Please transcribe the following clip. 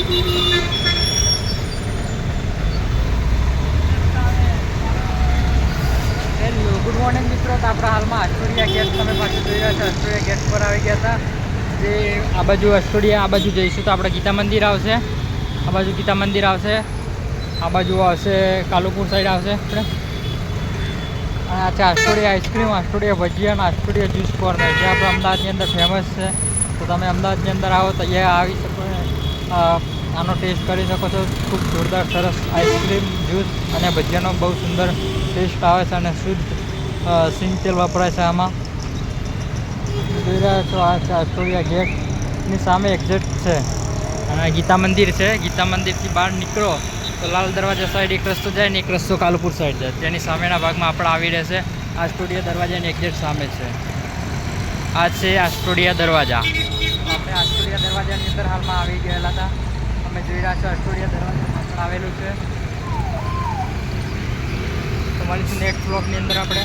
Good morning મિત્રો. તો આપણે હાલમાં અસ્ટોડિયા ગેટ તમે પાછું જોઈ રહ્યા છો. અસ્ટોડિયા ગેટ પર આવી ગયા હતા. જે આ બાજુ અસ્ટોડિયા, આ બાજુ જઈશું તો આપણે ગીતા મંદિર આવશે. આ બાજુ ગીતા મંદિર આવશે. આ બાજુ આવશે કાલુપુર સાઈડ આવશે આપણે. અને આ છે અસ્ટોડિયા આઈસ્ક્રીમ, અસ્ટોડિયા ભજીયા અને અસ્ટોડિયા જ્યુસ કોર્નર, જે આપણે અમદાવાદની અંદર ફેમસ છે. તો તમે અમદાવાદની અંદર આવો તો અહીંયા આવી શકો, આનો ટેસ્ટ કરી શકો છો. ખૂબ જોરદાર સરસ આઈસ્ક્રીમ, જ્યુસ અને ભજીયાનો બહુ સુંદર ટેસ્ટ આવે છે અને શુદ્ધ સિંગ તેલ વપરાય છે આમાં. જોઈ રહ્યા છો આ છે અસ્ટોડિયા ગેટની સામે એક્ઝેક્ટ છે. અને ગીતા મંદિર છે. ગીતા મંદિરથી બહાર નીકળો તો લાલ દરવાજા સાઈડ એક રસ્તો જાય ને એક રસ્તો કાલુપુર સાઈડ જાય. તેની સામેના ભાગમાં આપણે આવી રહેશે. આ અસ્ટોડિયા દરવાજાની એક્ઝેક્ટ સામે છે. આ છે અસ્ટોડિયા દરવાજા. આપણે અસ્ટોડિયા દરવાજાની અંદર હાલમાં આવી ગયેલા હતા. તમે જોઈ રહ્યા છો અસ્ટોડિયા દરવાજા પાછળ આવેલું છે. તો મળીશું નેક્સ્ટ બ્લોગની અંદર આપણે.